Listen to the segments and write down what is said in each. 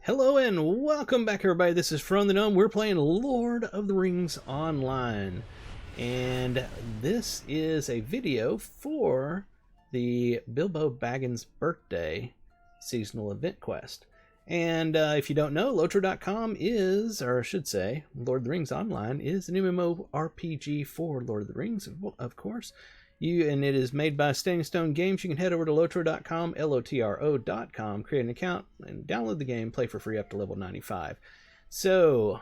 Hello and welcome back, everybody. This is From the Gnome. We're playing Lord of the Rings Online, and this is a video for the Bilbo Baggin's birthday seasonal event quest. And if you don't know, Lotro.com is, or I should say, Lord of the Rings Online is an MMORPG for Lord of the Rings, of course. And it is made by Standing Stone Games. You can head over to Lotro.com, Lotro.com, create an account, and download the game, play for free up to level 95. So,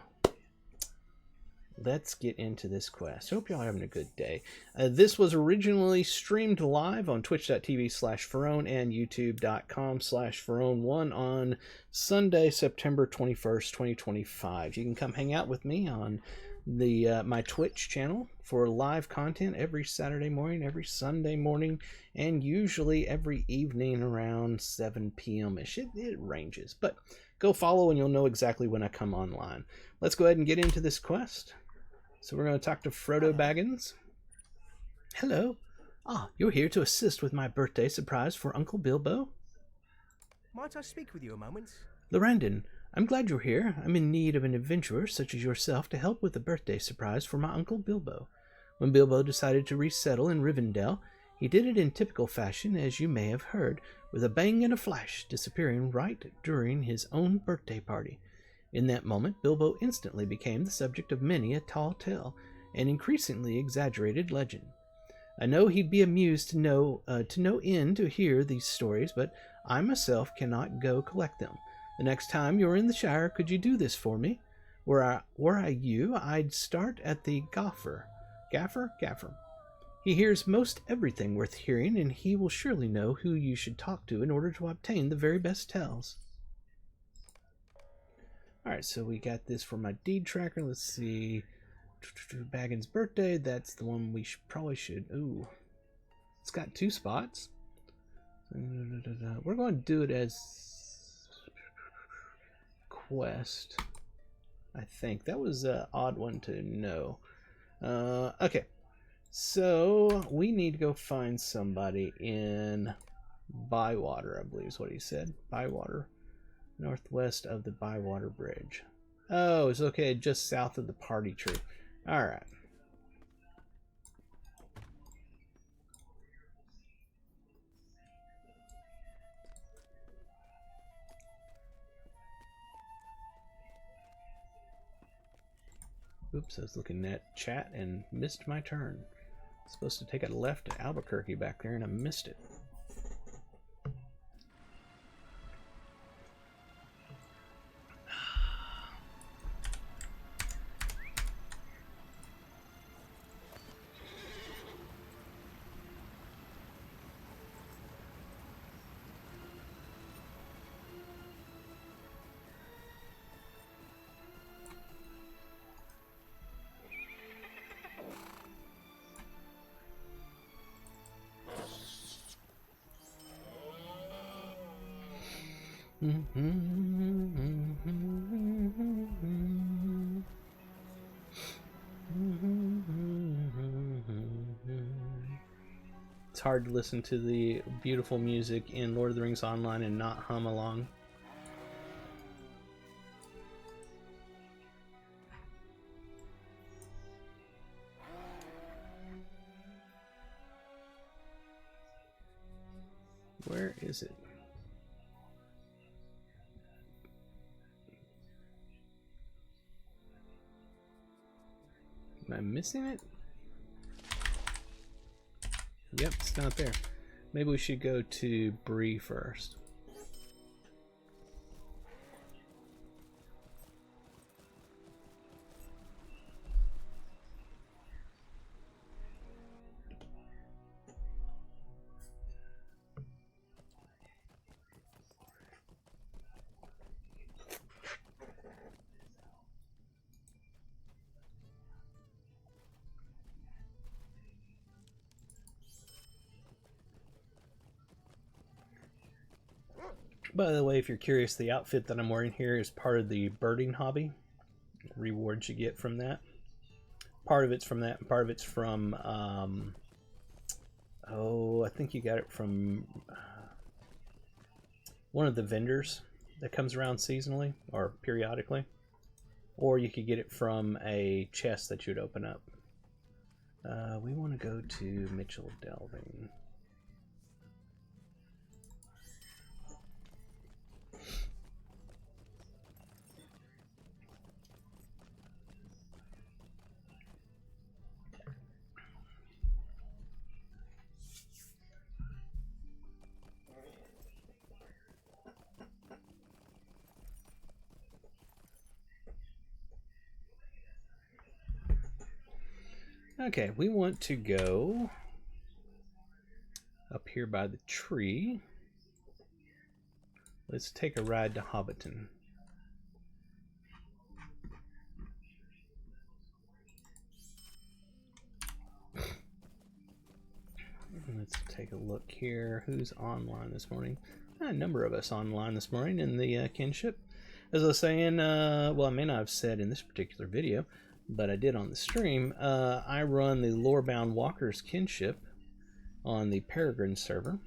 let's get into this quest. Hope y'all are having a good day. This was originally streamed live on twitch.tv/Ferone and youtube.com/Ferone1 on Sunday, September 21st, 2025. You can come hang out with me on the my Twitch channel for live content every Saturday morning, every Sunday morning, and usually every evening around 7 p.m.-ish. It ranges, but go follow and you'll know exactly when I come online. Let's go ahead and get into this quest. So we're going to talk to Frodo Baggins. Hello. You're here to assist with my birthday surprise for Uncle Bilbo? Might I speak with you a moment? Lorandon, I'm glad you're here. I'm in need of an adventurer such as yourself to help with the birthday surprise for my Uncle Bilbo. When Bilbo decided to resettle in Rivendell, he did it in typical fashion, as you may have heard, with a bang and a flash, disappearing right during his own birthday party. In that moment, Bilbo instantly became the subject of many a tall tale and increasingly exaggerated legend. I know he'd be amused to no end to hear these stories, but I myself cannot go collect them. The next time you're in the Shire, could you do this for me? Were I you, I'd start at the Gaffer. He hears most everything worth hearing, and he will surely know who you should talk to in order to obtain the very best tales. Alright, so we got this for my deed tracker. Let's see. Baggin's birthday. That's the one we probably should. Ooh. It's got 2 spots. We're going to do it as quest. I think that was an odd one to know. Okay. So we need to go find somebody in Bywater, I believe is what he said. Bywater. Northwest of the Bywater Bridge. Oh, it's located just south of the party tree. Alright. Oops, I was looking at chat and missed my turn. I was supposed to take a left to Albuquerque back there and I missed it. It's hard to listen to the beautiful music in Lord of the Rings Online and not hum along. Where is it? Am I missing it? Yep, it's not there. Maybe we should go to Bree first. By the way, if you're curious, the outfit that I'm wearing here is part of the birding hobby. Rewards you get from that. Part of it's from that, and part of it's from, I think you got it from one of the vendors that comes around seasonally or periodically. Or you could get it from a chest that you'd open up. We want to go to Mitchell Delving. Okay, we want to go up here by the tree. Let's take a ride to Hobbiton. Let's take a look here. Who's online this morning? A number of us online this morning in the kinship. As I was saying, well, I may not have said in this particular video, but I did on the stream. I run the Lorebound Walkers kinship on the Peregrine server.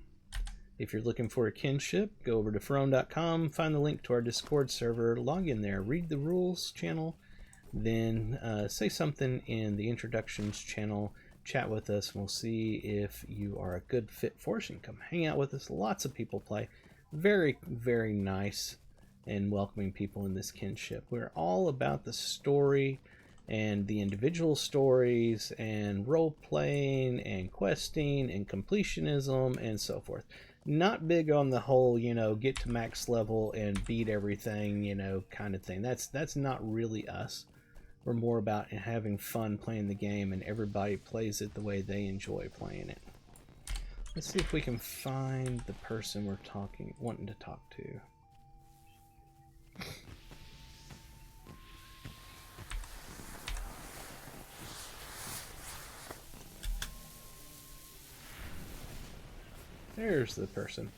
If you're looking for a kinship, go over to Ferone.com, find the link to our Discord server, log in there, read the rules channel, then say something in the introductions channel, chat with us, and we'll see if you are a good fit for us and come hang out with us. Lots of people play. Very, very nice and welcoming people in this kinship. We're all about the story and the individual stories and role-playing and questing and completionism and so forth. Not big on the whole, you know, get to max level and beat everything, you know, kind of thing. That's not really us. We're more about having fun playing the game, and everybody plays it the way they enjoy playing it. Let's see if we can find the person we're wanting to talk to. There's the person.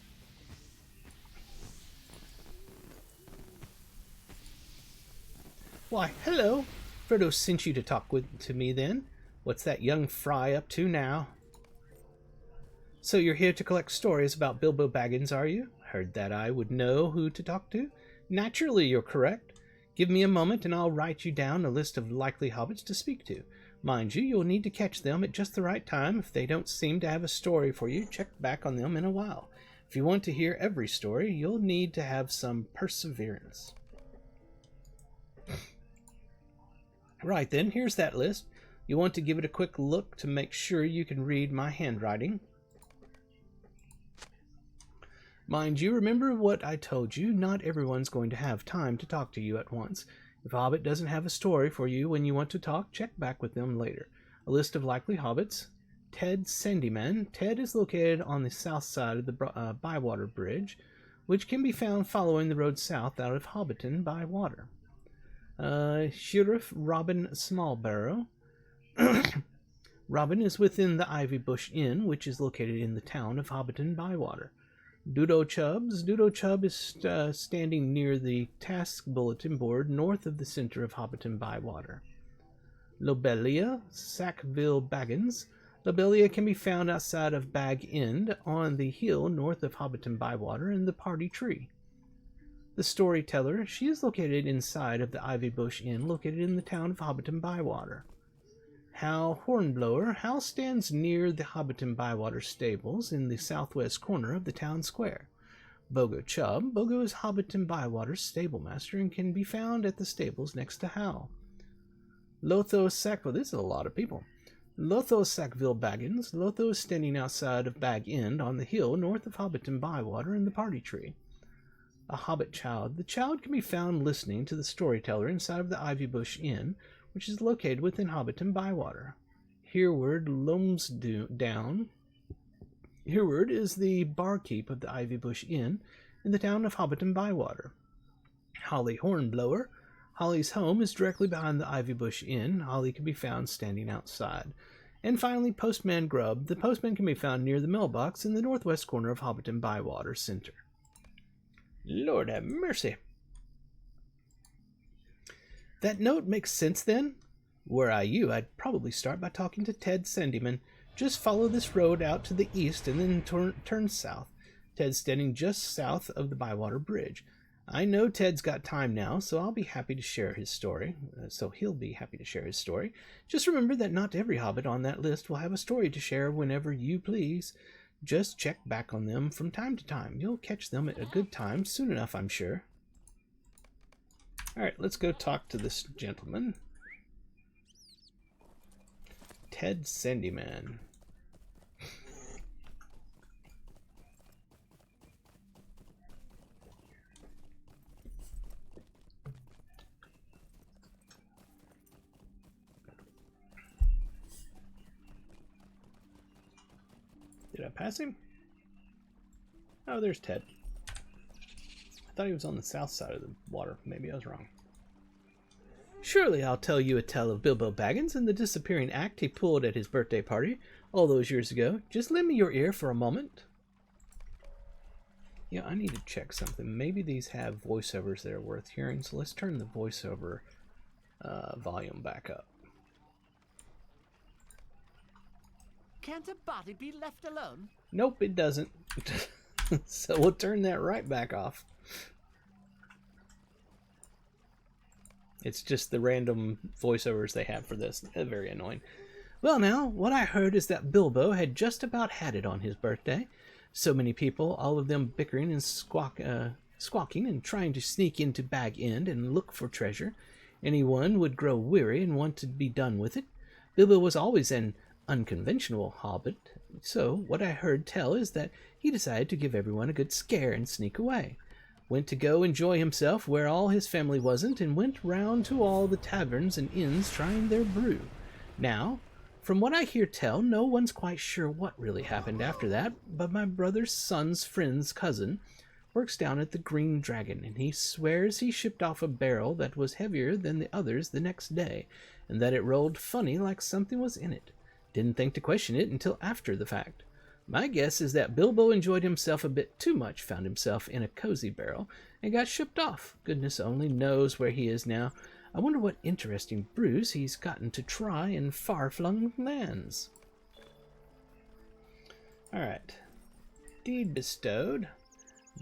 Why, hello. Frodo sent you to talk to me then. What's that young fry up to now? So you're here to collect stories about Bilbo Baggins, are you? Heard that I would know who to talk to. Naturally, you're correct. Give me a moment and I'll write you down a list of likely hobbits to speak to. Mind you, you'll need to catch them at just the right time. If they don't seem to have a story for you, check back on them in a while. If you want to hear every story, you'll need to have some perseverance. Right then, here's that list. You want to give it a quick look to make sure you can read my handwriting. Mind you, remember what I told you, not everyone's going to have time to talk to you at once. If a hobbit doesn't have a story for you when you want to talk, check back with them later. A list of likely hobbits. Ted Sandyman. Ted is located on the south side of the Bywater Bridge, which can be found following the road south out of Hobbiton by water. Sheriff Robin Smallbarrow. Robin is within the Ivy Bush Inn, which is located in the town of Hobbiton Bywater. Dudo Chubbs. Dudo Chubb is standing near the task bulletin board north of the center of Hobbiton Bywater. Lobelia Sackville Baggins. Lobelia can be found outside of Bag End on the hill north of Hobbiton Bywater in the Party Tree. The Storyteller. She is located inside of the Ivy Bush Inn, located in the town of Hobbiton Bywater. Hal Hornblower. Hal stands near the Hobbiton Bywater stables in the southwest corner of the town square. Bogo Chubb. Bogo is Hobbiton Bywater's stablemaster and can be found at the stables next to Hal. Lotho Sackville. This is a lot of people. Lotho Sackville Baggins. Lotho is standing outside of Bag End on the hill north of Hobbiton Bywater in the Party Tree. A Hobbit Child. The child can be found listening to the Storyteller inside of the Ivy Bush Inn, which is located within Hobbiton Bywater. Hereward Lomsdown. Hereward is the barkeep of the Ivy Bush Inn in the town of Hobbiton Bywater. Holly Hornblower. Holly's home is directly behind the Ivy Bush Inn. Holly can be found standing outside. And finally, Postman Grubb. The postman can be found near the mailbox in the northwest corner of Hobbiton Bywater Center. Lord have mercy. That note makes sense then? Were I you, I'd probably start by talking to Ted Sandyman. Just follow this road out to the east and then turn south. Ted's standing just south of the Bywater Bridge. I know Ted's got time now, so I'll be happy to share his story. He'll be happy to share his story. Just remember that not every hobbit on that list will have a story to share whenever you please. Just check back on them from time to time. You'll catch them at a good time soon enough, I'm sure. Alright, let's go talk to this gentleman. Ted Sandyman. Did I pass him? Oh, there's Ted. I thought he was on the south side of the water. Maybe I was wrong. Surely I'll tell you a tale of Bilbo Baggins and the disappearing act he pulled at his birthday party all those years ago. Just lend me your ear for a moment. Yeah, I need to check something. Maybe these have voiceovers that are worth hearing, so let's turn the voiceover volume back up. Can't a body be left alone? Nope, it doesn't. So we'll turn that right back off. It's just the random voiceovers they have for this. They're very annoying. Well now, what I heard is that Bilbo had just about had it on his birthday. So many people, all of them bickering and squawking and trying to sneak into Bag End and look for treasure. Anyone would grow weary and want to be done with it. Bilbo was always an unconventional hobbit, so what I heard tell is that he decided to give everyone a good scare and sneak away. Went to go enjoy himself where all his family wasn't, and went round to all the taverns and inns trying their brew. Now, from what I hear tell, no one's quite sure what really happened after that, but my brother's son's friend's cousin works down at the Green Dragon, and he swears he shipped off a barrel that was heavier than the others the next day, and that it rolled funny like something was in it. Didn't think to question it until after the fact. My guess is that Bilbo enjoyed himself a bit too much, found himself in a cozy barrel, and got shipped off. Goodness only knows where he is now. I wonder what interesting brews he's gotten to try in far-flung lands. Alright. Deed bestowed.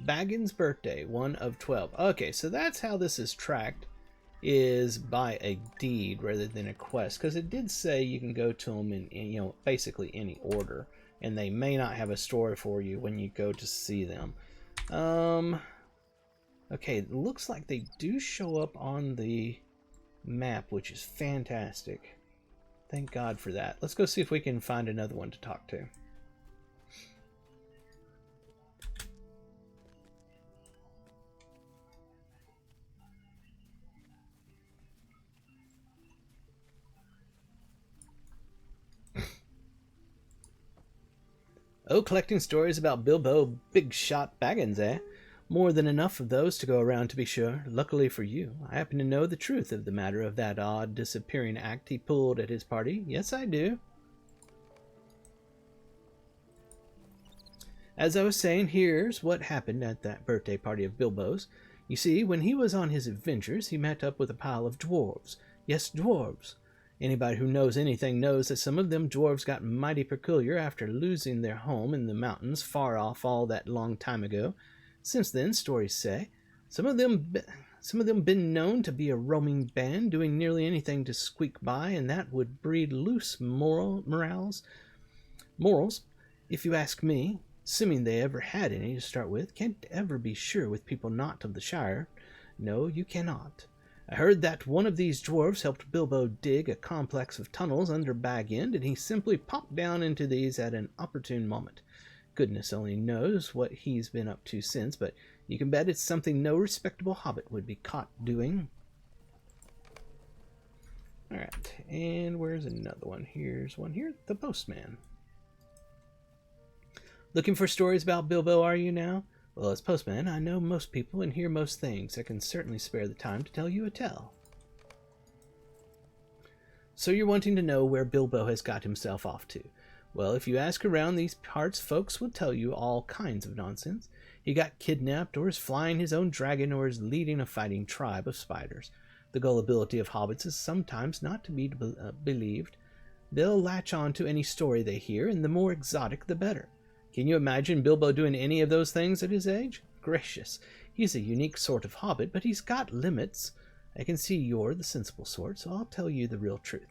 Baggin's birthday, 1 of 12. Okay, so that's how this is tracked, is by a deed rather than a quest, because it did say you can go to them in basically any order, and they may not have a story for you when you go to see them. Okay, it looks like they do show up on the map, which is fantastic. Thank God for that. Let's go see if we can find another one to talk to. Oh, collecting stories about Bilbo Big Shot Baggins, eh? More than enough of those to go around, to be sure. Luckily for you, I happen to know the truth of the matter of that odd disappearing act he pulled at his party. Yes, I do. As I was saying, here's what happened at that birthday party of Bilbo's. You see, when he was on his adventures, he met up with a pile of dwarves. Yes, dwarves. Anybody who knows anything knows that some of them dwarves got mighty peculiar after losing their home in the mountains far off all that long time ago. Since then, stories say, some of them been known to be a roaming band, doing nearly anything to squeak by, and that would breed loose morals. If you ask me, assuming they ever had any to start with, can't ever be sure with people not of the Shire. No, you cannot. I heard that one of these dwarves helped Bilbo dig a complex of tunnels under Bag End, and he simply popped down into these at an opportune moment. Goodness only knows what he's been up to since, but you can bet it's something no respectable hobbit would be caught doing. Alright, and where's another one? Here's one here. The Postman. Looking for stories about Bilbo, are you now? Well, as postman, I know most people and hear most things. I can certainly spare the time to tell you a tale. So you're wanting to know where Bilbo has got himself off to. Well, if you ask around these parts, folks will tell you all kinds of nonsense. He got kidnapped, or is flying his own dragon, or is leading a fighting tribe of spiders. The gullibility of hobbits is sometimes not to be believed. They'll latch on to any story they hear, and the more exotic the better. Can you imagine Bilbo doing any of those things at his age? Gracious, He's a unique sort of hobbit, but he's got limits. I can see you're the sensible sort, so I'll tell you the real truth.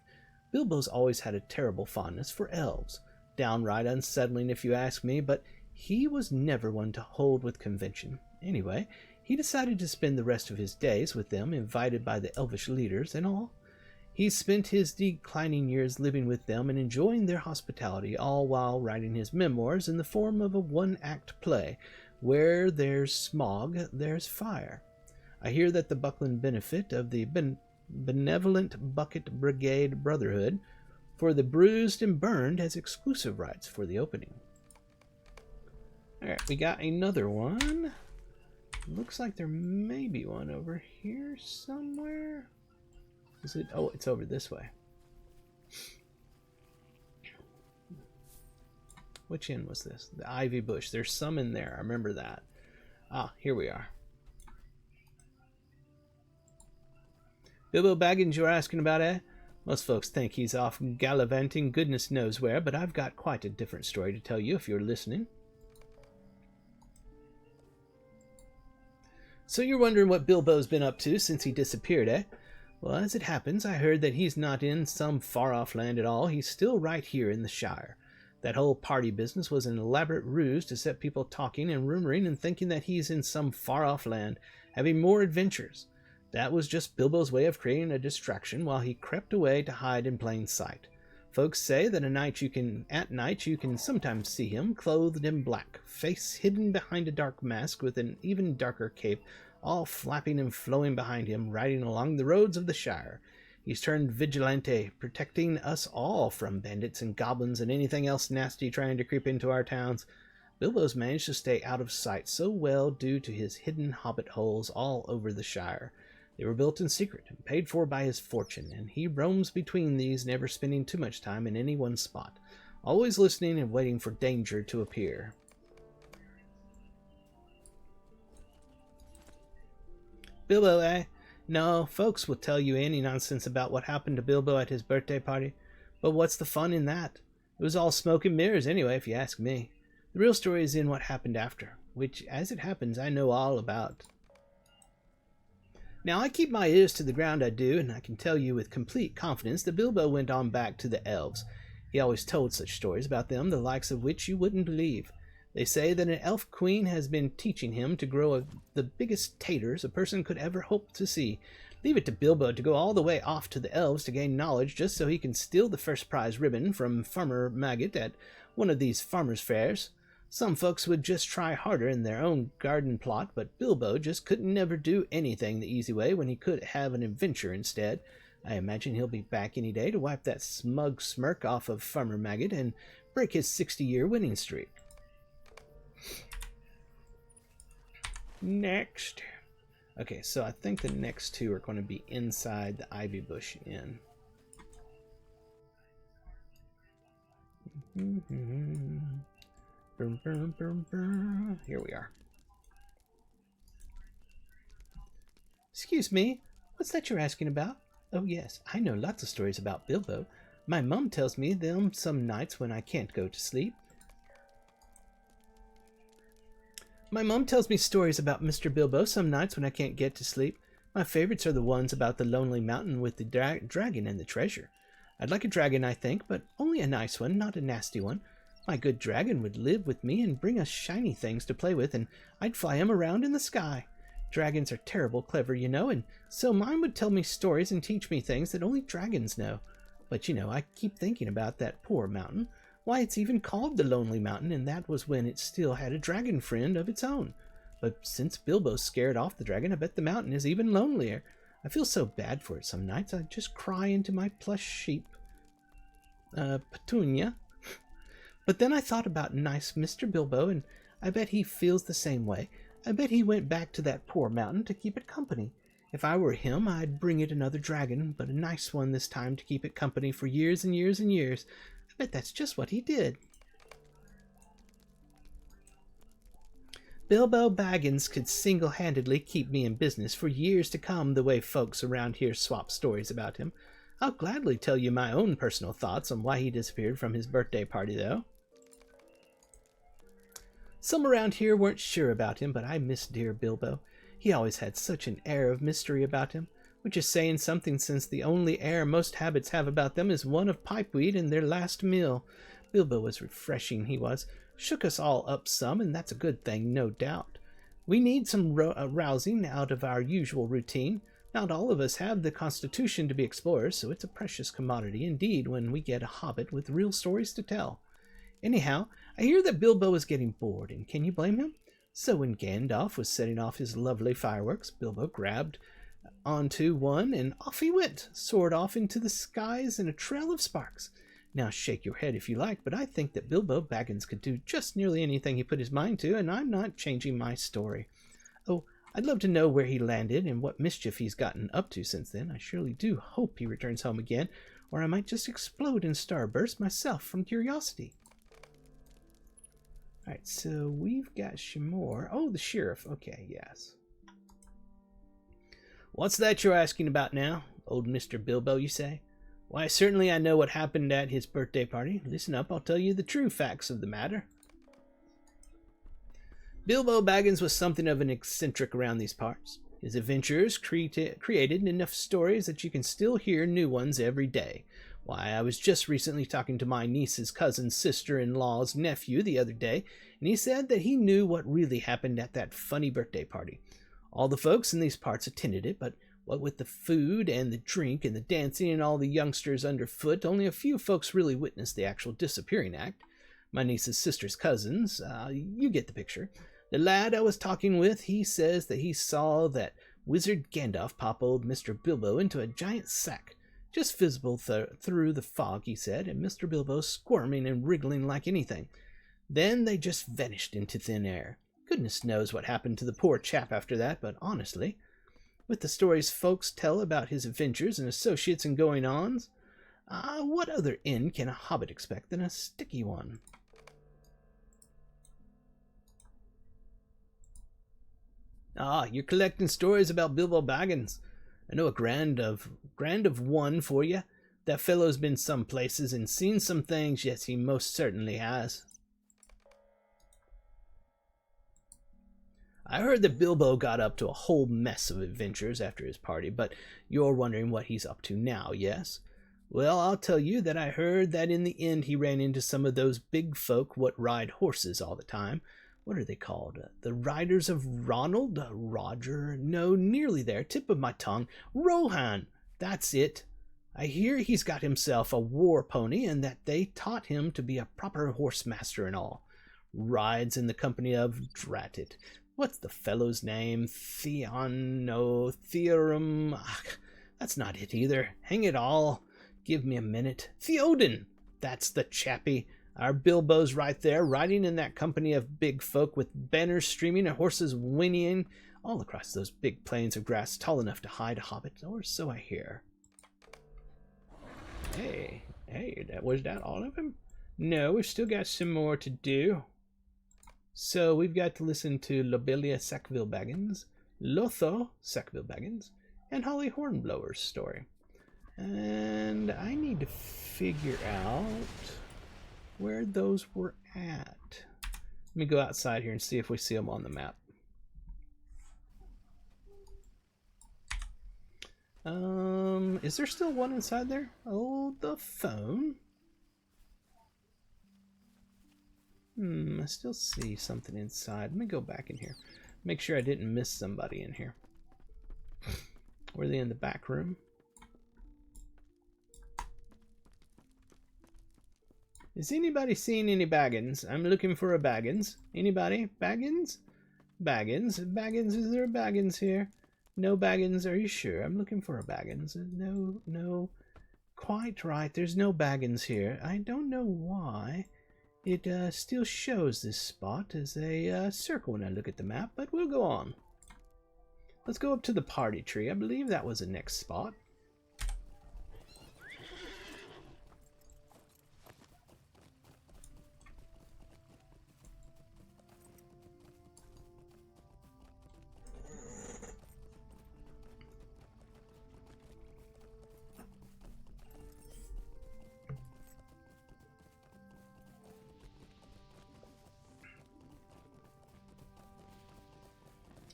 Bilbo's always had a terrible fondness for elves. Downright unsettling if you ask me, but he was never one to hold with convention. Anyway, he decided to spend the rest of his days with them, invited by the elvish leaders and all. He spent his declining years living with them and enjoying their hospitality, all while writing his memoirs in the form of a one-act play. Where there's smog, there's fire. I hear that the Buckland benefit of the Benevolent Bucket Brigade Brotherhood for the bruised and burned has exclusive rights for the opening. Alright, we got another one. Looks like there may be one over here somewhere. Is it? Oh, it's over this way. Which inn was this? The ivy bush. There's some in there. I remember that. Ah, here we are. Bilbo Baggins you're asking about, eh? Most folks think he's off gallivanting goodness knows where, but I've got quite a different story to tell you if you're listening. So you're wondering what Bilbo's been up to since he disappeared, eh? Well, as it happens, I heard that he's not in some far-off land at all. He's still right here in the Shire. That whole party business was an elaborate ruse to set people talking and rumoring and thinking that he's in some far-off land, having more adventures. That was just Bilbo's way of creating a distraction while he crept away to hide in plain sight. Folks say that at night you can sometimes see him, clothed in black, face hidden behind a dark mask with an even darker cape, all flapping and flowing behind him, riding along the roads of the Shire. He's turned vigilante, protecting us all from bandits and goblins and anything else nasty trying to creep into our towns. Bilbo's managed to stay out of sight so well due to his hidden hobbit holes all over the Shire. They were built in secret and paid for by his fortune, and he roams between these, never spending too much time in any one spot, always listening and waiting for danger to appear. Bilbo, eh? No, folks will tell you any nonsense about what happened to Bilbo at his birthday party. But what's the fun in that? It was all smoke and mirrors anyway, if you ask me. The real story is in what happened after, which, as it happens, I know all about. Now, I keep my ears to the ground, I do, and I can tell you with complete confidence that Bilbo went on back to the elves. He always told such stories about them, the likes of which you wouldn't believe. They say that an elf queen has been teaching him to grow the biggest taters a person could ever hope to see. Leave it to Bilbo to go all the way off to the elves to gain knowledge just so he can steal the first prize ribbon from Farmer Maggot at one of these farmers' fairs. Some folks would just try harder in their own garden plot, but Bilbo just couldn't never do anything the easy way when he could have an adventure instead. I imagine he'll be back any day to wipe that smug smirk off of Farmer Maggot and break his 60-year winning streak. Next. Okay, so I think the next two are going to be inside the Ivy Bush Inn. Here we are. Excuse me, what's that you're asking about? Oh yes, I know lots of stories about Bilbo. My mum tells me them some nights when I can't go to sleep. My mum tells me stories about Mr. Bilbo some nights when I can't get to sleep. My favorites are the ones about the lonely mountain with the dragon and the treasure. I'd like a dragon, I think, but only a nice one, not a nasty one. My good dragon would live with me and bring us shiny things to play with, and I'd fly him around in the sky. Dragons are terrible clever, you know, and so mine would tell me stories and teach me things that only dragons know. But, you know, I keep thinking about that poor mountain. Why, it's even called the Lonely Mountain, and that was when it still had a dragon friend of its own. But since Bilbo scared off the dragon, I bet the mountain is even lonelier. I feel so bad for it some nights. I just cry into my plush sheep, Petunia. But then I thought about nice Mr. Bilbo, and I bet he feels the same way. I bet he went back to that poor mountain to keep it company. If I were him, I'd bring it another dragon, but a nice one this time to keep it company for years and years and years. I bet that's just what he did. Bilbo Baggins could single-handedly keep me in business for years to come the way folks around here swap stories about him. I'll gladly tell you my own personal thoughts on why he disappeared from his birthday party, though. Some around here weren't sure about him, but I miss dear Bilbo. He always had such an air of mystery about him, which is saying something since the only air most habits have about them is one of pipeweed and their last meal. Bilbo was refreshing, he was. Shook us all up some, and that's a good thing, no doubt. We need some rousing out of our usual routine. Not all of us have the constitution to be explorers, so it's a precious commodity indeed when we get a hobbit with real stories to tell. Anyhow, I hear that Bilbo is getting bored, and can you blame him? So when Gandalf was setting off his lovely fireworks, Bilbo grabbed onto one, and off he went, soared off into the skies in a trail of sparks. Now shake your head if you like, but I think that Bilbo Baggins could do just nearly anything he put his mind to, and I'm not changing my story. Oh, I'd love to know where he landed and what mischief he's gotten up to since then. I surely do hope he returns home again, or I might just explode in starburst myself from curiosity. Alright, so we've got some more. Oh, the sheriff. Okay, yes. What's that you're asking about now? Old Mr. Bilbo, you say? Why, certainly I know what happened at his birthday party. Listen up, I'll tell you the true facts of the matter. Bilbo Baggins was something of an eccentric around these parts. His adventures created enough stories that you can still hear new ones every day. Why, I was just recently talking to my niece's cousin's sister-in-law's nephew the other day, and he said that he knew what really happened at that funny birthday party. All the folks in these parts attended it, but what with the food and the drink and the dancing and all the youngsters underfoot, only a few folks really witnessed the actual disappearing act. My niece's sister's cousins, you get the picture. The lad I was talking with, he says that he saw that wizard Gandalf pop old Mr. Bilbo into a giant sack, just visible through the fog, he said, and Mr. Bilbo squirming and wriggling like anything. Then they just vanished into thin air. Goodness knows what happened to the poor chap after that, but honestly, with the stories folks tell about his adventures and associates and going-ons, what other end can a hobbit expect than a sticky one? Ah, you're collecting stories about Bilbo Baggins. I know a grand of one for you. That fellow's been some places and seen some things, yes, he most certainly has. I heard that Bilbo got up to a whole mess of adventures after his party, but you're wondering what he's up to now, yes? Well, I'll tell you that I heard that in the end he ran into some of those big folk what ride horses all the time. What are they called? The Riders of Ronald? Roger? No, nearly there. Tip of my tongue. Rohan! That's it. I hear he's got himself a war pony and that they taught him to be a proper horse master and all. Rides in the company of, drat it, what's the fellow's name? Theorum. That's not it either. Hang it all. Give me a minute. Theoden. That's the chappie. Our Bilbo's right there, riding in that company of big folk with banners streaming and horses whinnying all across those big plains of grass tall enough to hide a hobbit, or so I hear. Hey, was that all of them? No, we've still got some more to do. So we've got to listen to Lobelia Sackville Baggins, Lotho Sackville Baggins, and Holly Hornblower's story. And I need to figure out where those were at. Let me go outside here and see if we see them on the map. Is there still one inside there? Oh, the phone. I still see something inside. Let me go back in here. Make sure I didn't miss somebody in here. Were they in the back room? Is anybody seeing any Baggins? I'm looking for a Baggins. Anybody? Baggins? Baggins? Baggins? Is there a Baggins here? No Baggins, are you sure? I'm looking for a Baggins. No. Quite right, there's no Baggins here. I don't know why. It still shows this spot as a circle when I look at the map, but we'll go on. Let's go up to the party tree. I believe that was the next spot.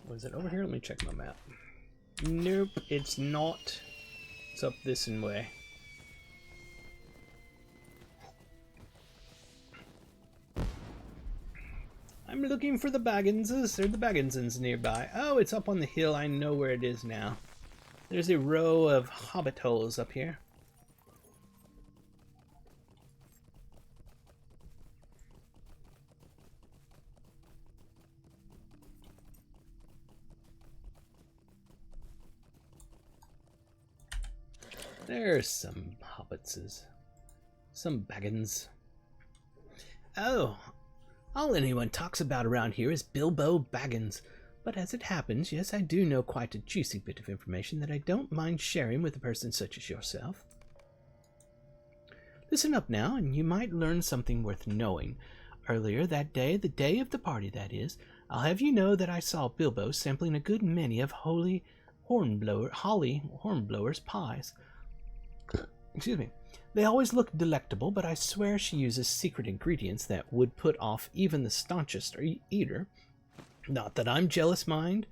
Was it over here? Let me check my map. Nope, it's not. It's up this way. I'm looking for the Bagginses, or the Bagginsons nearby. Oh, it's up on the hill. I know where it is now. There's a row of hobbit holes up here. There's some hobbitses. Some Baggins. Oh, all anyone talks about around here is Bilbo Baggins. But as it happens, yes, I do know quite a juicy bit of information that I don't mind sharing with a person such as yourself. Listen up now, and you might learn something worth knowing. Earlier that day, the day of the party that is, I'll have you know that I saw Bilbo sampling a good many of Holly Hornblower's pies. Excuse me. They always look delectable, but I swear she uses secret ingredients that would put off even the staunchest eater. Not that I'm jealous, mind.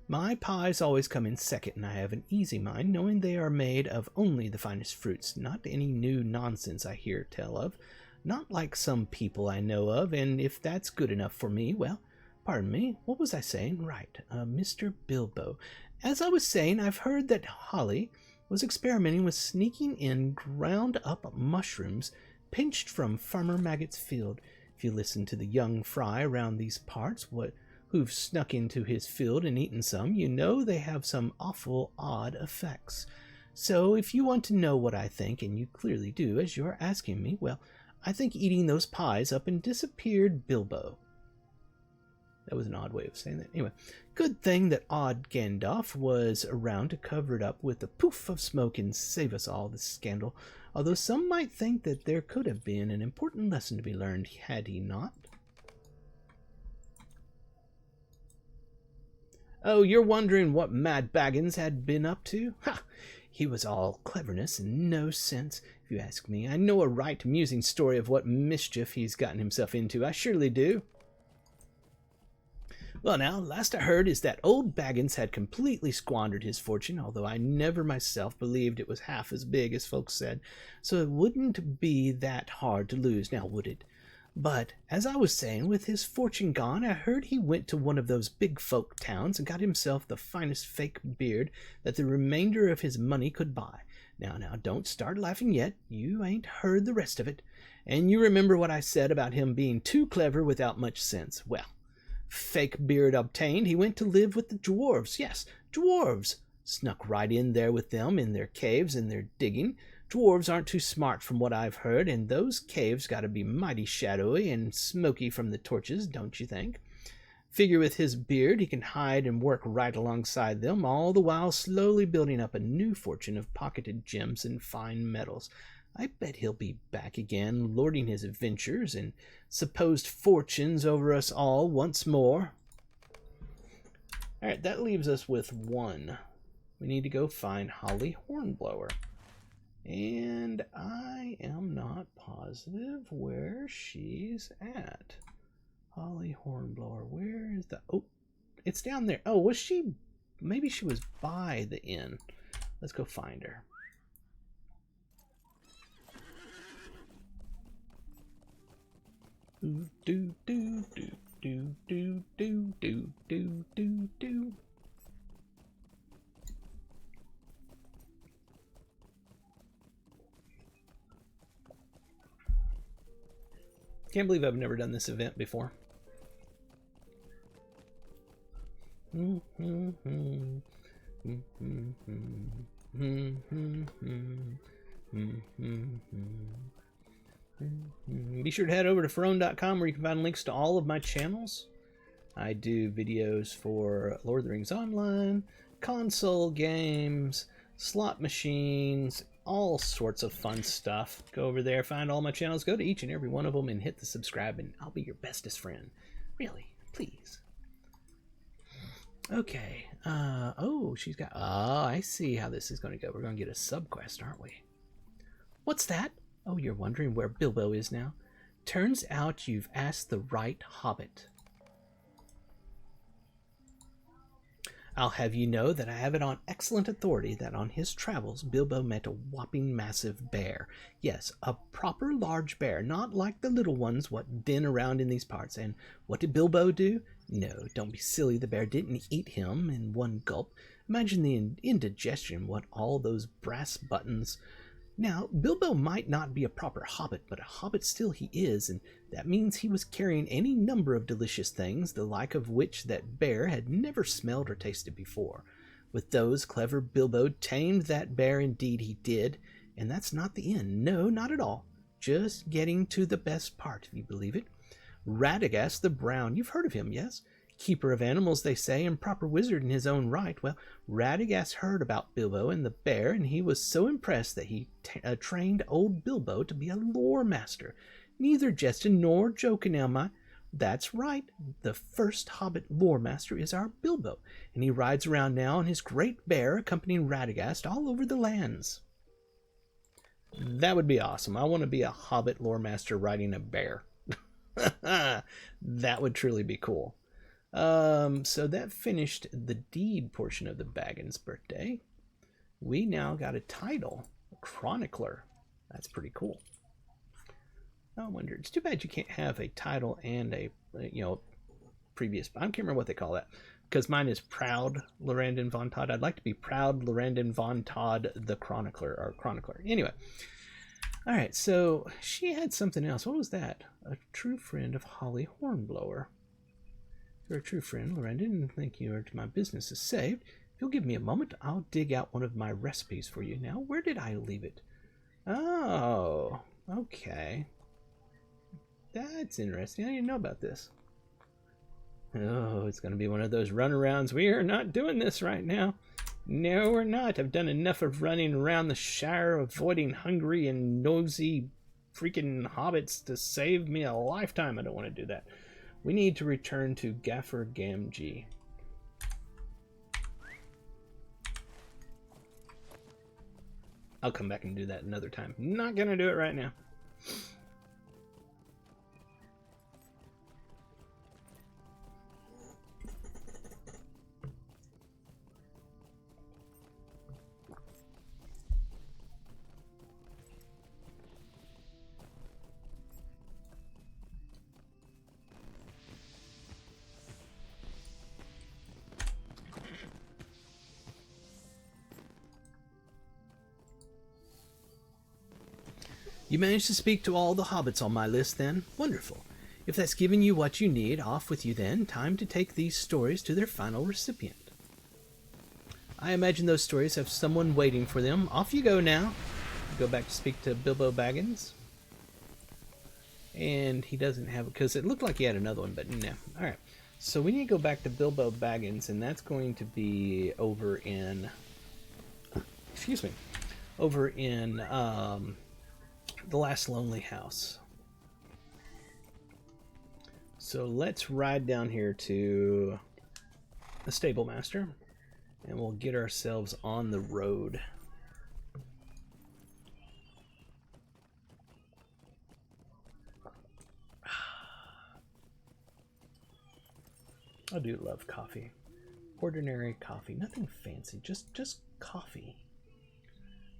My pies always come in second, and I have an easy mind, knowing they are made of only the finest fruits, not any new nonsense I hear tell of, not like some people I know of, and if that's good enough for me, well, pardon me, what was I saying? Right, Mr. Bilbo. As I was saying, I've heard that Holly was experimenting with sneaking in ground-up mushrooms pinched from Farmer Maggot's field. If you listen to the young fry around these parts, who've snuck into his field and eaten some, you know they have some awful odd effects. So if you want to know what I think, and you clearly do, as you're asking me, well, I think eating those pies up and disappeared Bilbo. That was an odd way of saying that. Anyway, good thing that odd Gandalf was around to cover it up with a poof of smoke and save us all this scandal, although some might think that there could have been an important lesson to be learned had he not. Oh, you're wondering what Mad Baggins had been up to? Ha! He was all cleverness and no sense, if you ask me. I know a right amusing story of what mischief he's gotten himself into. I surely do. Well, now, last I heard is that old Baggins had completely squandered his fortune, although I never myself believed it was half as big as folks said, so it wouldn't be that hard to lose, now would it? But, as I was saying, with his fortune gone, I heard he went to one of those big folk towns and got himself the finest fake beard that the remainder of his money could buy. Now, don't start laughing yet. You ain't heard the rest of it. And you remember what I said about him being too clever without much sense. Well, fake beard obtained, he went to live with the dwarves. Yes, dwarves. Snuck right in there with them in their caves and their digging. Dwarves aren't too smart from what I've heard, and those caves gotta be mighty shadowy and smoky from the torches, don't you think? Figure with his beard he can hide and work right alongside them, all the while slowly building up a new fortune of pocketed gems and fine metals. I bet he'll be back again, lording his adventures and supposed fortunes over us all once more. Alright, that leaves us with one. We need to go find Holly Hornblower. And I am not positive where she's at. Holly Hornblower, where is the... Oh, it's down there. Oh, was she... Maybe she was by the inn. Let's go find her. Do do do do do do do do do do do. Can't believe I've never done this event before. Be sure to head over to Ferone.com where you can find links to all of my channels. I do videos for Lord of the Rings Online, console games, slot machines, all sorts of fun stuff. Go over there, find all my channels, go to each and every one of them and hit the subscribe, and I'll be your bestest friend. Really, please. Okay, oh, she's got, oh, I see how this is going to go. We're going to get a subquest, aren't we? What's that? Oh, you're wondering where Bilbo is now? Turns out you've asked the right hobbit. I'll have you know that I have it on excellent authority that on his travels Bilbo met a whopping massive bear. Yes, a proper large bear, not like the little ones what been around in these parts. And what did Bilbo do? No, don't be silly, the bear didn't eat him in one gulp. Imagine the indigestion, what all those brass buttons. Now, Bilbo might not be a proper hobbit, but a hobbit still he is, and that means he was carrying any number of delicious things, the like of which that bear had never smelled or tasted before. With those, clever Bilbo tamed that bear, indeed he did, and that's not the end. No, not at all. Just getting to the best part, if you believe it. Radagast the Brown, you've heard of him, yes? Keeper of animals, they say, and proper wizard in his own right. Well, Radagast heard about Bilbo and the bear, and he was so impressed that he trained old Bilbo to be a lore master. Neither jesting nor joking, am I? That's right. The first hobbit lore master is our Bilbo, and he rides around now on his great bear, accompanying Radagast all over the lands. That would be awesome. I want to be a hobbit lore master riding a bear. That would truly be cool. So that finished the deed portion of the Baggins birthday. We now got a title, a chronicler. That's pretty cool. I wonder, it's too bad you can't have a title and a, previous, I can't remember what they call that, because mine is Proud Lorandon Von Todd. I'd like to be Proud Lorandon Von Todd the Chronicler, or Chronicler. Anyway. All right, so she had something else. What was that? A true friend of Holly Hornblower. You're a true friend, Lorandon, and thank you. My business is saved. If you'll give me a moment, I'll dig out one of my recipes for you. Now, where did I leave it? Oh, okay. That's interesting. I didn't know about this. Oh, it's going to be one of those runarounds. We are not doing this right now. No, we're not. I've done enough of running around the Shire, avoiding hungry and nosy freaking hobbits to save me a lifetime. I don't want to do that. We need to return to Gaffer Gamgee. I'll come back and do that another time. Not gonna do it right now. You managed to speak to all the hobbits on my list, then? Wonderful. If that's given you what you need, off with you then. Time to take these stories to their final recipient. I imagine those stories have someone waiting for them. Off you go now. Go back to speak to Bilbo Baggins. And he doesn't have it, because it looked like he had another one, but no. Alright, so we need to go back to Bilbo Baggins, and that's going to be over in... Excuse me. Over in, The Last Lonely House. So let's ride down here to the stable master, and we'll get ourselves on the road. I do love coffee. Ordinary coffee, nothing fancy, just coffee.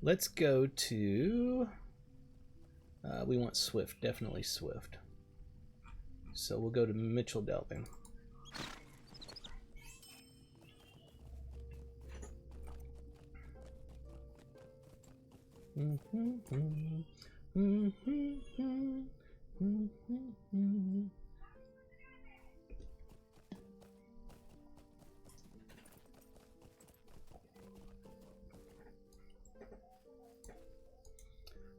Let's go to... we want Swift, definitely Swift. So we'll go to Mitchell Delving.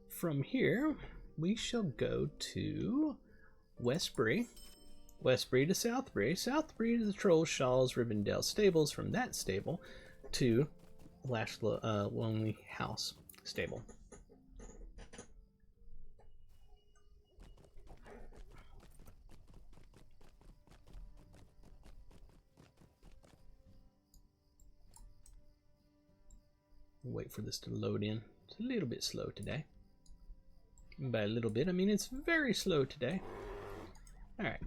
From here, we shall go to Westbury. Westbury to Southbury. Southbury to the Troll Shaw's Rivendell stables. From that stable to Last Lonely House stable. Wait for this to load in. It's a little bit slow today. By a little bit, I mean it's very slow today. Alright,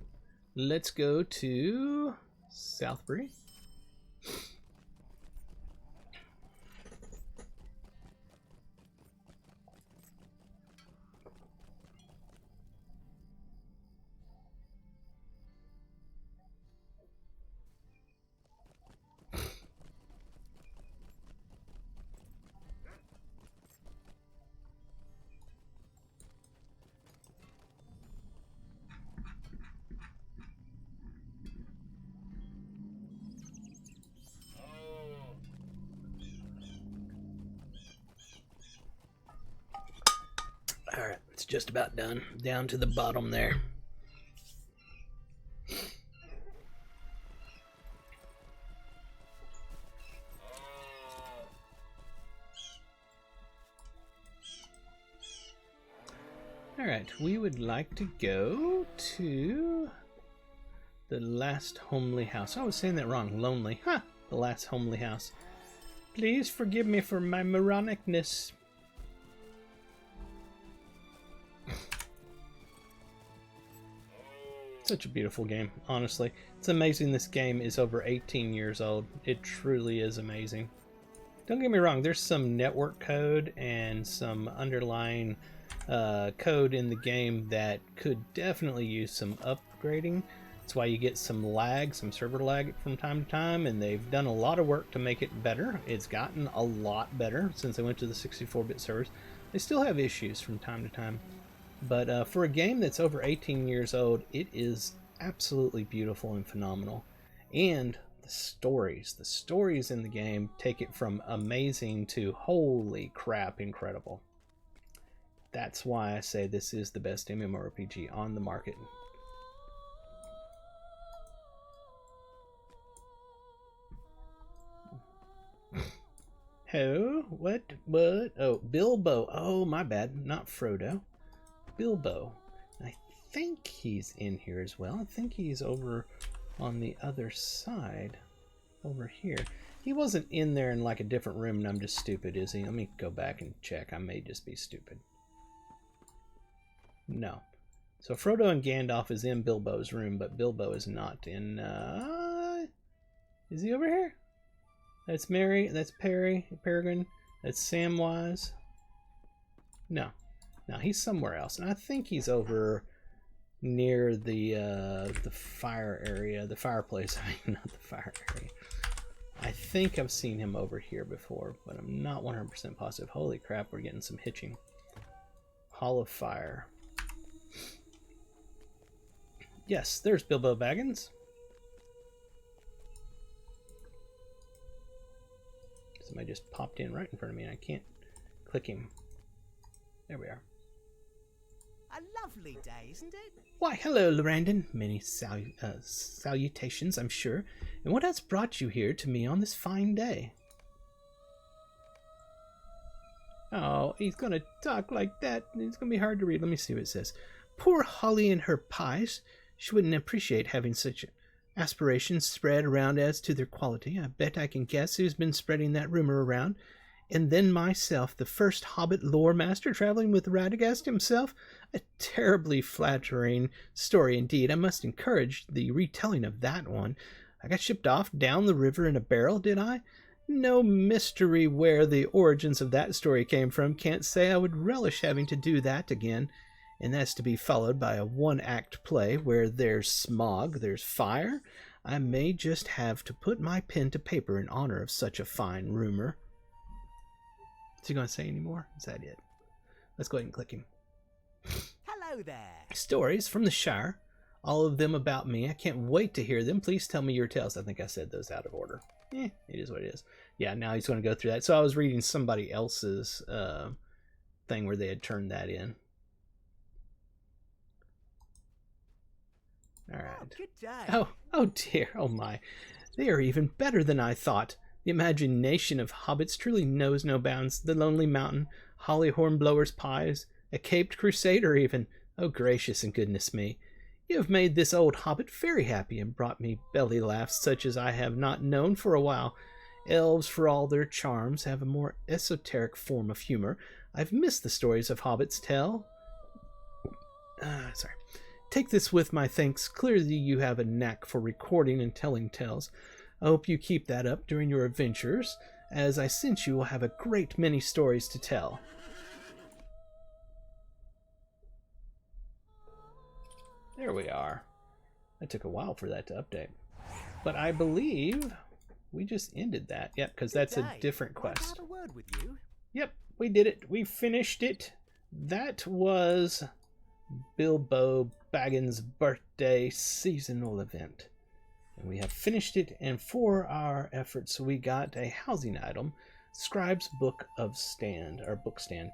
let's go to Southbury. Alright, it's just about done. Down to the bottom there. Alright, we would like to go to the last homely house. I was saying that wrong. Lonely. Huh. The last homely house. Please forgive me for my moronicness. Such a beautiful game, honestly. It's amazing this game is over 18 years old. It truly is amazing. Don't get me wrong, there's some network code and some underlying code in the game that could definitely use some upgrading. That's why you get some lag, some server lag from time to time, and they've done a lot of work to make it better. It's gotten a lot better since they went to the 64-bit servers. They still have issues from time to time. But for a game that's over 18 years old, it is absolutely beautiful and phenomenal. And the stories in the game take it from amazing to holy crap incredible. That's why I say this is the best MMORPG on the market. Oh, what? Oh, Bilbo. Oh, my bad. Not Frodo. Bilbo. I think he's in here as well. I think he's over on the other side. Over here. He wasn't in there in like a different room and I'm just stupid, is he? Let me go back and check. I may just be stupid. No. So Frodo and Gandalf is in Bilbo's room, but Bilbo is not in... Is he over here? That's Mary. That's Perry. Peregrine. That's Samwise. No. No, he's somewhere else. And I think he's over near the fire area. The fireplace. I mean, not the fire area. I think I've seen him over here before, but I'm not 100% positive. Holy crap, we're getting some hitching. Hall of Fire. Yes, there's Bilbo Baggins. Somebody just popped in right in front of me and I can't click him. There we are. A lovely day, isn't it? Why, hello, Lorandon. Many salutations, I'm sure. And what has brought you here to me on this fine day? Oh, he's going to talk like that. It's going to be hard to read. Let me see what it says. Poor Holly and her pies. She wouldn't appreciate having such aspirations spread around as to their quality. I bet I can guess who's been spreading that rumor around. And then myself, the first Hobbit lore master, traveling with Radagast himself. A terribly flattering story indeed. I must encourage the retelling of that one. I got shipped off down the river in a barrel, did I? No mystery where the origins of that story came from. Can't say I would relish having to do that again. And that's to be followed by a one-act play where there's smog, there's fire. I may just have to put my pen to paper in honor of such a fine rumor. Is he going to say any more? Is that it? Let's go ahead and click him. Hello there. Stories from the Shire. All of them about me. I can't wait to hear them. Please tell me your tales. I think I said those out of order. It is what it is. Yeah, now he's going to go through that. So I was reading somebody else's thing where they had turned that in. All right. Oh, good day. Oh dear. Oh my. They are even better than I thought. The imagination of hobbits truly knows no bounds. The Lonely Mountain, Holly Hornblower's pies, a caped crusader even. Oh gracious and goodness me. You have made this old hobbit very happy and brought me belly laughs such as I have not known for a while. Elves, for all their charms, have a more esoteric form of humor. I've missed the stories of hobbits tell. Sorry. Take this with my thanks. Clearly you have a knack for recording and telling tales. I hope you keep that up during your adventures, as I sense you will have a great many stories to tell. There we are. That took a while for that to update. But I believe we just ended that. Yep, because that's a different quest. I've had a word with you. Yep, we did it. We finished it. That was Bilbo Baggin's birthday seasonal event. And we have finished it, and for our efforts we got a housing item, Scribe's Book of Stand, or Book Stand.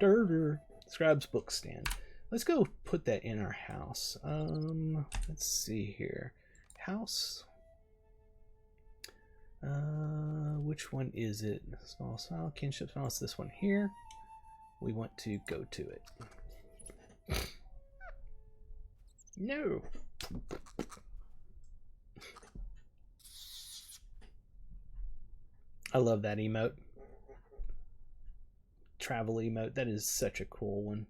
Scribe's book stand. Let's go put that in our house. Let's see here. House. Which one is it? Small smile, kinship smile. It's this one here. We want to go to it. No. I love that emote. Travel emote. That is such a cool one.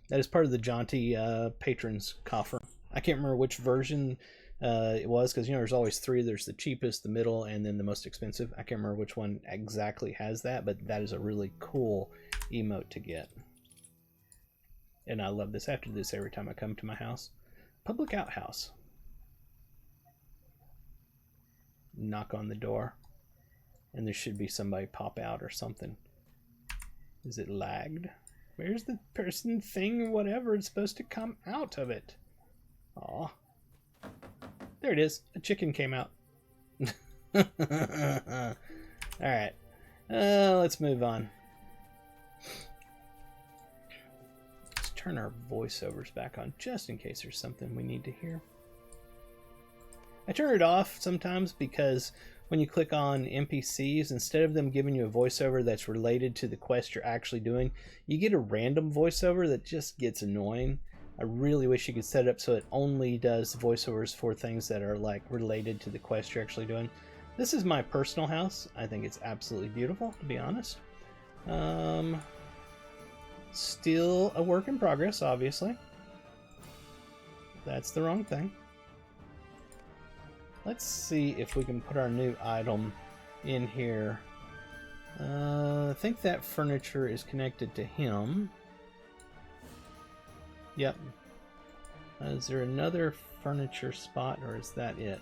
That is part of the Jaunty patrons coffer. I can't remember which version it was, because there's always three. There's the cheapest, the middle, and then the most expensive. I can't remember which one exactly has that, but that is a really cool emote to get. And I love this. I have to do this every time I come to my house. Public outhouse. Knock on the door, and there should be somebody pop out or something. Is it lagged? Where's the person, thing, whatever is supposed to come out of it? Aw. There it is. A chicken came out. Alright. Let's move on. Let's turn our voiceovers back on just in case there's something we need to hear. I turn it off sometimes because when you click on NPCs, instead of them giving you a voiceover that's related to the quest you're actually doing, you get a random voiceover that just gets annoying. I really wish you could set it up so it only does voiceovers for things that are like related to the quest you're actually doing. This is my personal house. I think it's absolutely beautiful, to be honest. Still a work in progress, obviously. That's the wrong thing. Let's see if we can put our new item in here. I think that furniture is connected to him. Yep. Is there another furniture spot, or is that it?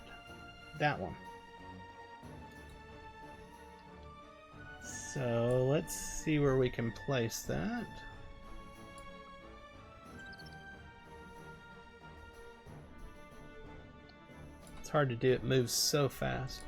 That one. So let's see where we can place that. It's hard to do, it moves so fast.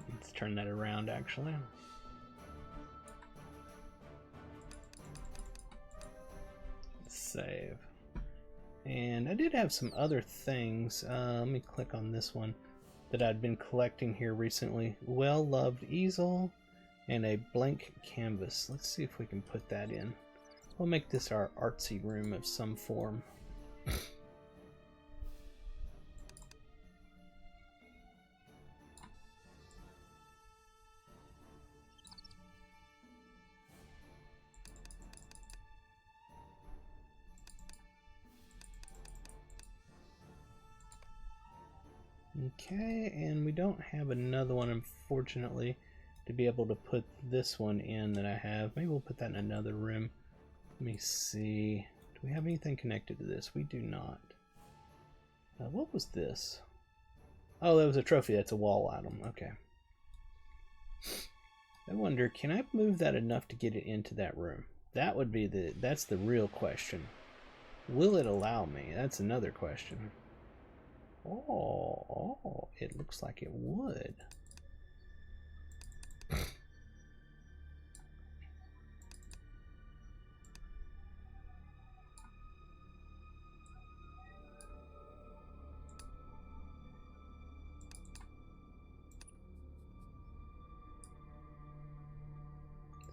Let's turn that around actually. Save. And I did have some other things. Let me click on this one that I'd been collecting here recently. Well-loved easel and a blank canvas. Let's see if we can put that in. We'll make this our artsy room of some form. Okay, and we don't have another one, unfortunately, to be able to put this one in that I have. Maybe we'll put that in another room. Let me see. Do we have anything connected to this? We do not. What was this? Oh, that was a trophy. That's a wall item. Okay. I wonder, can I move that enough to get it into that room? That would be that's the real question. Will it allow me? That's another question. Oh, it looks like it would.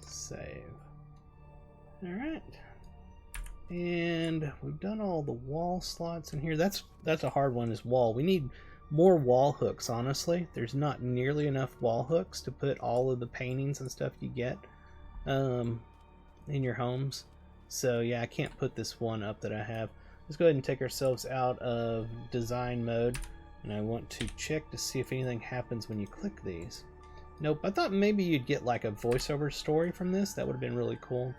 Save. All right. And we've done all the wall slots in here. That's a hard one, is wall. We need more wall hooks, honestly. There's not nearly enough wall hooks to put all of the paintings and stuff you get in your homes. So yeah, I can't put this one up that I have. Let's go ahead and take ourselves out of design mode, and I want to check to see if anything happens when you click these. Nope. I thought maybe you'd get like a voiceover story from this. That would have been really cool.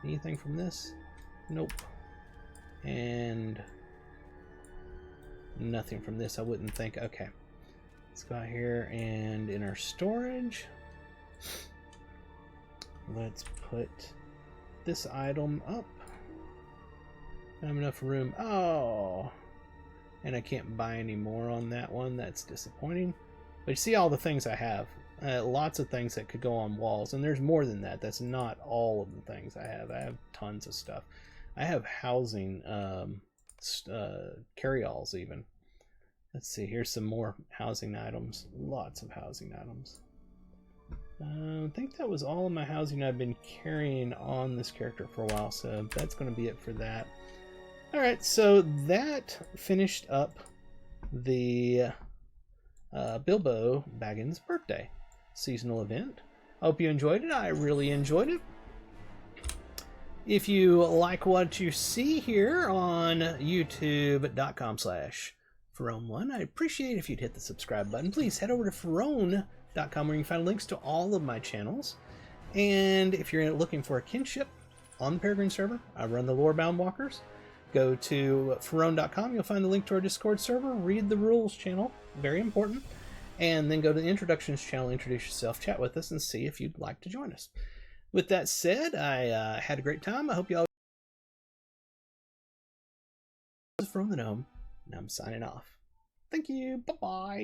Anything from this? Nope. And nothing from this, I wouldn't think. Okay. Let's go out here and in our storage, let's put this item up. I have enough room. Oh, and I can't buy any more on that one. That's disappointing. But you see all the things I have. Lots of things that could go on walls, and there's more than that. That's not all of the things I have. I have tons of stuff. I have housing, carry-alls even. Let's see, here's some more housing items. Lots of housing items. I think that was all of my housing I've been carrying on this character for a while, so that's going to be it for that. Alright, so that finished up the Bilbo Baggin's birthday seasonal event. I hope you enjoyed it. I really enjoyed it. If you like what you see here on youtube.com/Ferone1, I appreciate if you'd hit the subscribe button. Please head over to Ferone.com where you can find links to all of my channels. And if you're looking for a kinship on the Peregrine server, I run the Lorebound Walkers. Go to Ferone.com, you'll find the link to our Discord server, read the rules channel, very important, and then go to the introductions channel, introduce yourself, chat with us, and see if you'd like to join us. With that said, I had a great time. I hope you all from the Gnome, and I'm signing off. Thank you. Bye-bye.